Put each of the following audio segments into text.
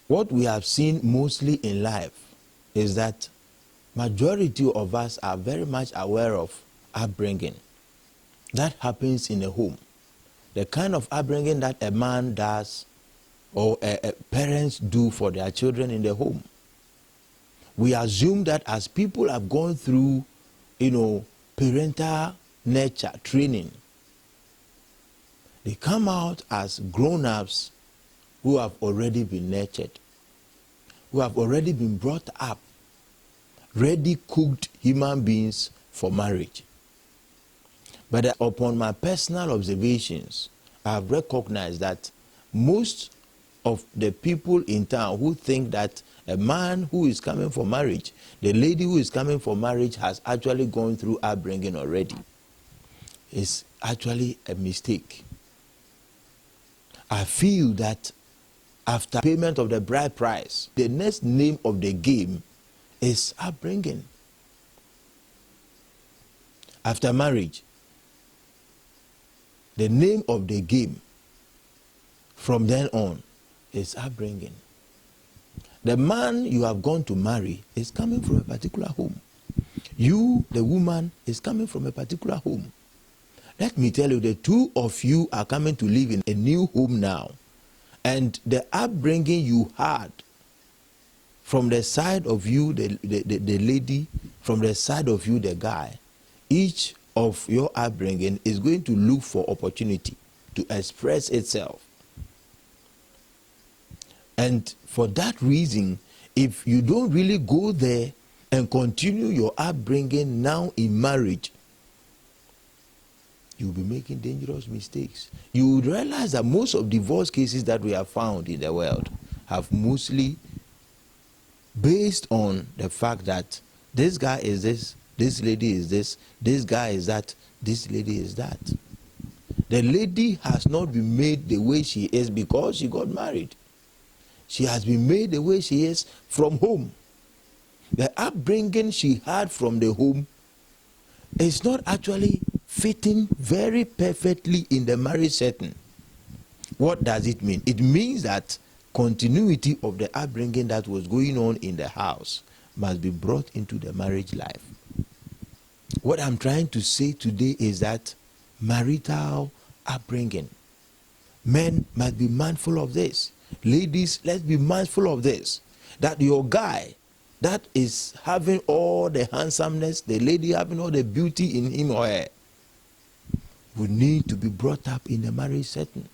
What we have seen mostly in life is that majority of us are very much aware of upbringing. That happens in a home. The kind of upbringing that a man does or parents do for their children in the home. We assume that as people have gone through, parental nurture training, they come out as grown-ups who have already been nurtured, who have already been brought up, ready cooked human beings for marriage. But upon my personal observations, I have recognized that most of the people in town who think that a man who is coming for marriage, the lady who is coming for marriage has actually gone through upbringing already, is actually a mistake. I feel that after payment of the bride price, the next name of the game is upbringing. After marriage, the name of the game from then on is upbringing. The man you have gone to marry is coming from a particular home. You, the woman, is coming from a particular home. Let me tell you, the two of you are coming to live in a new home now. And the upbringing you had from the side of you, the lady, from the side of you, the guy, each of your upbringing is going to look for opportunity to express itself. And for that reason, if you don't really go there and continue your upbringing now in marriage, you'll be making dangerous mistakes. You would realize that most of divorce cases that we have found in the world have mostly based on the fact that this guy is this lady is this guy is that, this lady is that. The lady has not been made the way she is because she got married. She has been made the way she is from home. The upbringing she had from the home is not actually fitting very perfectly in the marriage setting. What does it mean? It means that continuity of the upbringing that was going on in the house must be brought into the marriage life. What I'm trying to say today is that marital upbringing, men must be mindful of this. Ladies, let's be mindful of this. That your guy that is having all the handsomeness, the lady having all the beauty in him or her, would need to be brought up in the marriage setting.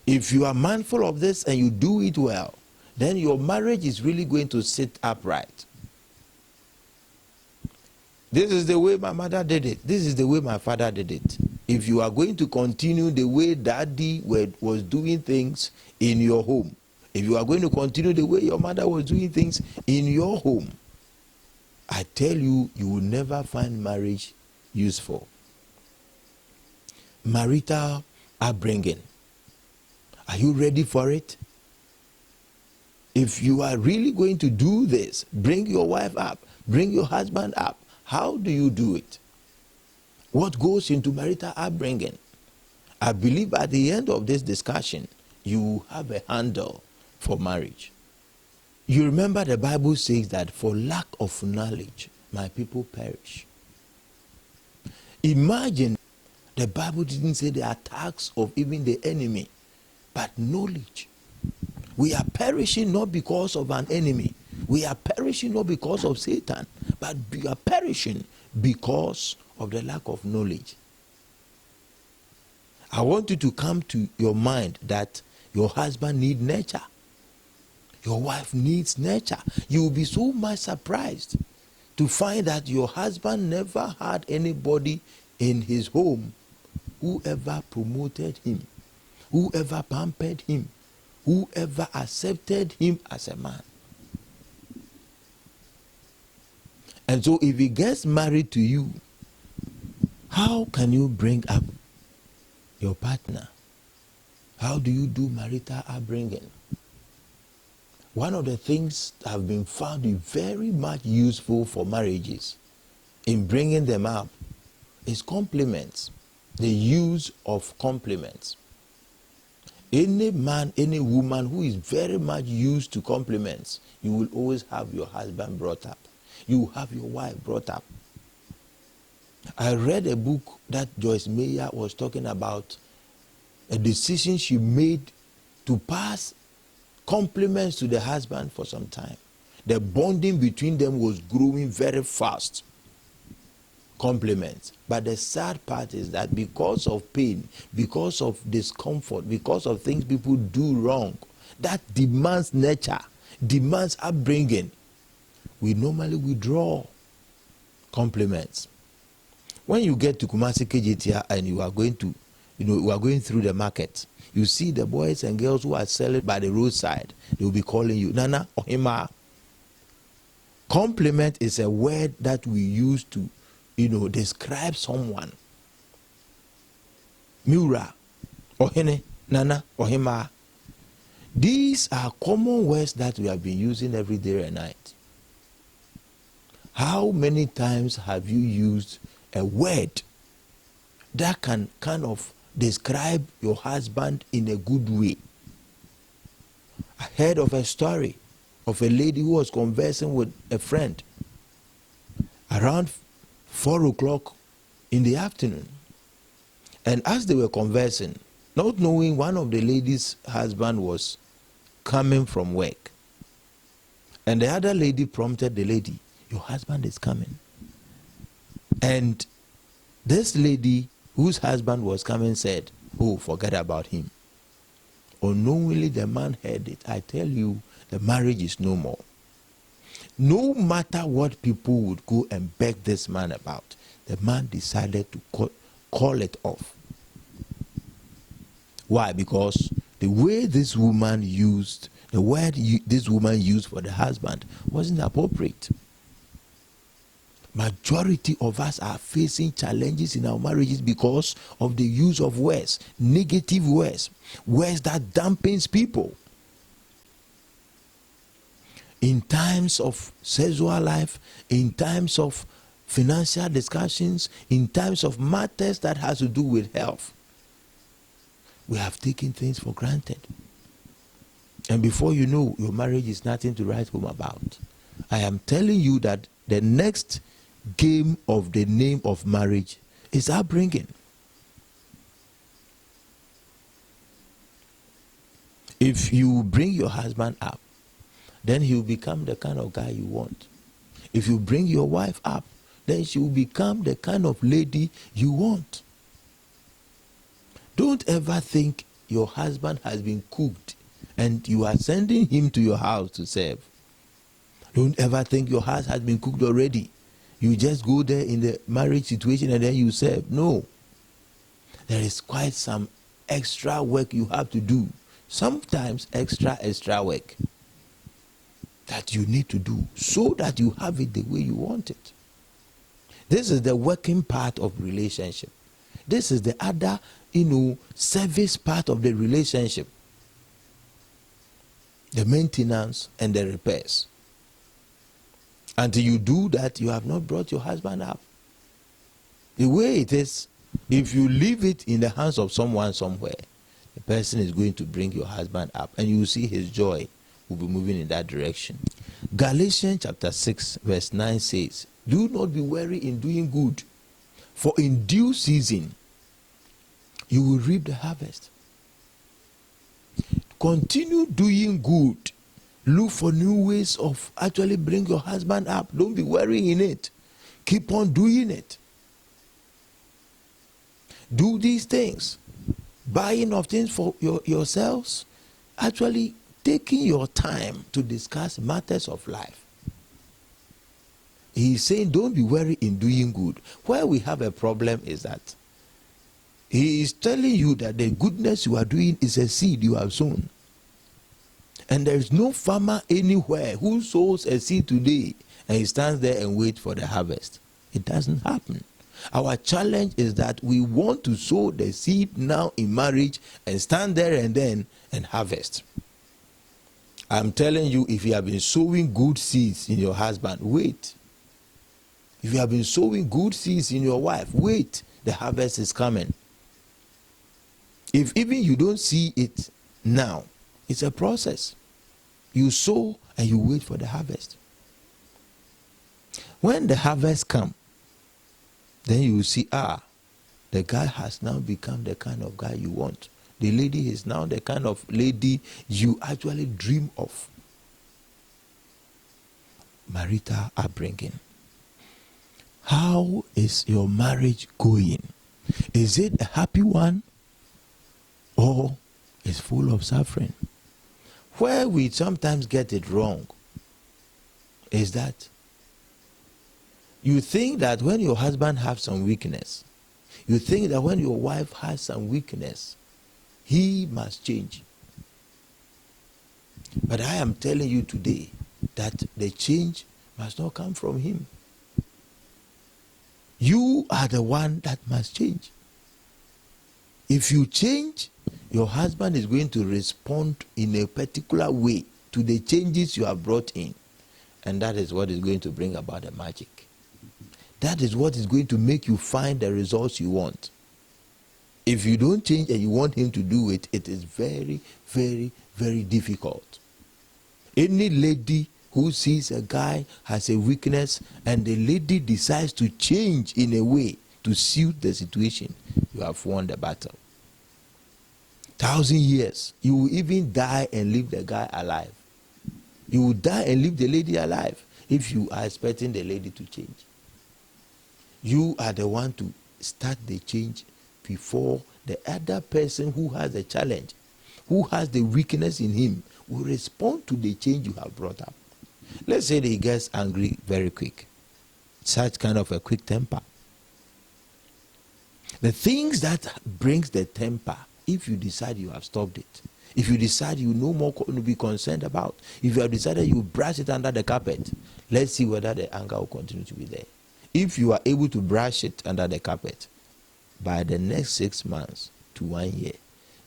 If you are mindful of this and you do it well, then your marriage is really going to sit upright. This is the way my mother did it. This is the way my father did it. If you are going to continue the way daddy was doing things in your home, if you are going to continue the way your mother was doing things in your home, I tell you, you will never find marriage useful. Marital upbringing. Are you ready for it? If you are really going to do this, bring your wife up, bring your husband up. How do you do it? What goes into marital upbringing? I believe at the end of this discussion, you have a handle for marriage. You remember the Bible says that for lack of knowledge, my people perish. Imagine the Bible didn't say the attacks of even the enemy, but knowledge. We are perishing not because of an enemy. We are perishing not because of Satan, but we are perishing because of the lack of knowledge. I want you to come to your mind that your husband needs nurture. Your wife needs nurture. You will be so much surprised to find that your husband never had anybody in his home who ever promoted him, who ever pampered him, who ever accepted him as a man. And so if he gets married to you, how can you bring up your partner? How do you do marital upbringing? One of the things that have been found to be very much useful for marriages in bringing them up is compliments, the use of compliments. Any man, any woman who is very much used to compliments, you will always have your husband brought up. You will have your wife brought up. I read a book that Joyce Meyer was talking about a decision she made to pass compliments to the husband for some time. The bonding between them was growing very fast. Compliments. But the sad part is that because of pain, because of discomfort, because of things people do wrong, that demands nature, demands upbringing, we normally withdraw compliments. When you get to Kumasi KJTR and you are going to, you are going through the market, you see the boys and girls who are selling by the roadside, they will be calling you Nana or Hima. Compliment is a word that we use to describe someone. Mura, Ohene, Nana, Ohima. These are common words that we have been using every day and night. How many times have you used a word that can kind of describe your husband in a good way? I heard of a story of a lady who was conversing with a friend around 4 o'clock in the afternoon. And as they were conversing, not knowing one of the lady's husband was coming from work. And the other lady prompted the lady, your husband is coming. And this lady whose husband was coming said, oh, forget about him. Unknowingly the man heard it. I tell you, the marriage is no more. No matter what people would go and beg this man about, the man decided to call it off. Why? Because the way this woman used, the word this woman used for the husband wasn't appropriate. Majority of us are facing challenges in our marriages because of the use of words, negative words, words that dampens people. In times of sexual life, in times of financial discussions, in times of matters that has to do with health, we have taken things for granted. And before you know, your marriage is nothing to write home about. I am telling you that the next game of the name of marriage is upbringing. If you bring your husband up, then he will become the kind of guy you want. If you bring your wife up, then she will become the kind of lady you want. Don't ever think your husband has been cooked and you are sending him to your house to serve. Don't ever think your house has been cooked already. You just go there in the marriage situation and then you serve. No. There is quite some extra work you have to do. Sometimes extra work that you need to do so that you have it the way you want it. This is the working part of relationship. This is the other, service part of the relationship. The maintenance and the repairs. Until you do that, you have not brought your husband up. The way it is, if you leave it in the hands of someone somewhere, the person is going to bring your husband up and you will see his joy will be moving in that direction. Galatians chapter 6 verse 9 says, do not be weary in doing good, for in due season you will reap the harvest. Continue doing good. Look for new ways of actually bring your husband up. Don't be weary in it. Keep on doing it. Do these things. Buying of things for yourselves. Actually taking your time to discuss matters of life. He's saying don't be weary in doing good. Where we have a problem is that he is telling you that the goodness you are doing is a seed you have sown. And there is no farmer anywhere who sows a seed today and he stands there and waits for the harvest. It doesn't happen. Our challenge is that we want to sow the seed now in marriage and stand there and then and harvest. I'm telling you, if you have been sowing good seeds in your husband, wait. If you have been sowing good seeds in your wife, wait. The harvest is coming. If even you don't see it Now, it's a process. You sow and you wait for the harvest. When the harvest comes, then you will see, the guy has now become the kind of guy you want. The lady is now the kind of lady you actually dream of. Marital upbringing. How is your marriage going? Is it a happy one or is full of suffering? Where we sometimes get it wrong is that you think that when your husband has some weakness, you think that when your wife has some weakness, he must change. But I am telling you today that the change must not come from him. You are the one that must change. If you change, your husband is going to respond in a particular way to the changes you have brought in. And that is what is going to bring about the magic. That is what is going to make you find the results you want. If you don't change and you want him to do it, it is very, very, very difficult. Any lady who sees a guy has a weakness and the lady decides to change in a way to suit the situation, you have won the battle. 1,000 years, you will even die and leave the guy alive. You will die and leave the lady alive if you are expecting the lady to change. You are the one to start the change before the other person who has a challenge, who has the weakness in him, will respond to the change you have brought up. Let's say that he gets angry very quick. Such kind of a quick temper. The things that brings the temper, if you decide you have stopped it, if you decide you no more to be concerned about, if you have decided you brush it under the carpet, let's see whether the anger will continue to be there. If you are able to brush it under the carpet, by the next 6 months to 1 year,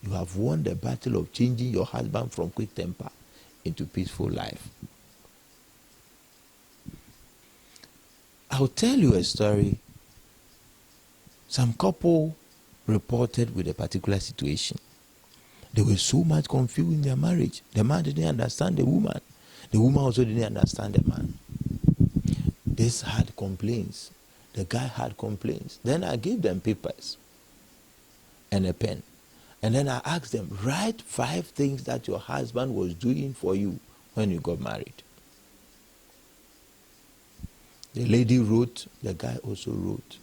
you have won the battle of changing your husband from quick temper into peaceful life. I'll tell you a story. Some couple reported with a particular situation. They were so much confused in their marriage. The man didn't understand the woman. The woman also didn't understand the man. This had complaints. The guy had complaints. Then I gave them papers and a pen. And then I asked them, write 5 things that your husband was doing for you when you got married. The lady wrote, the guy also wrote.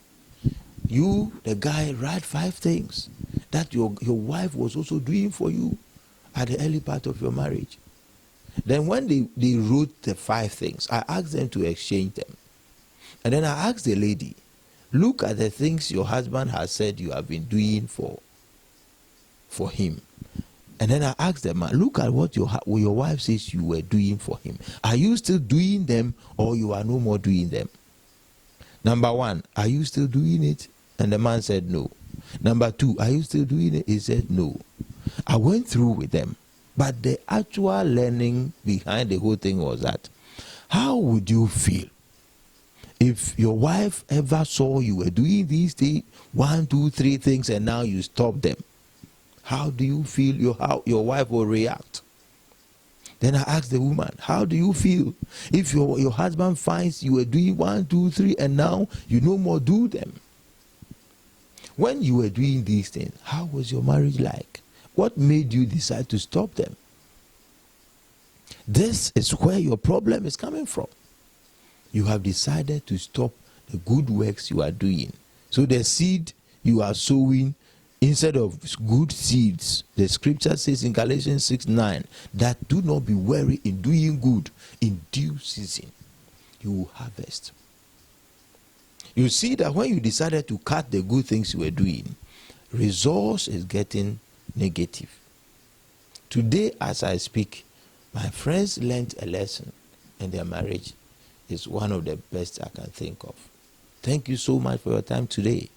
You, the guy, write 5 things that your wife was also doing for you at the early part of your marriage. Then when they wrote the 5 things, I asked them to exchange them. And then I asked the lady, look at the things your husband has said you have been doing for him. And then I asked the man, look at what your wife says you were doing for him. Are you still doing them or you are no more doing them? Number 1, are you still doing it? And the man said no. Number 2, are you still doing it? He said no. I went through with them. But the actual learning behind the whole thing was that, how would you feel if your wife ever saw you were doing these things, 1, 2, 3 things, and now you stop them? How do you feel how your wife will react? Then I asked the woman, how do you feel if your husband finds you were doing 1, 2, 3, and now you no more do them? When you were doing these things, how was your marriage like? What made you decide to stop them? This is where your problem is coming from. You have decided to stop the good works you are doing. So the seed you are sowing, instead of good seeds, the scripture says in Galatians 6:9, that do not be weary in doing good. In due season, you will harvest. You see that when you decided to cut the good things you were doing, results is getting negative. Today, as I speak, my friends learned a lesson, and their marriage is one of the best I can think of. Thank you so much for your time today.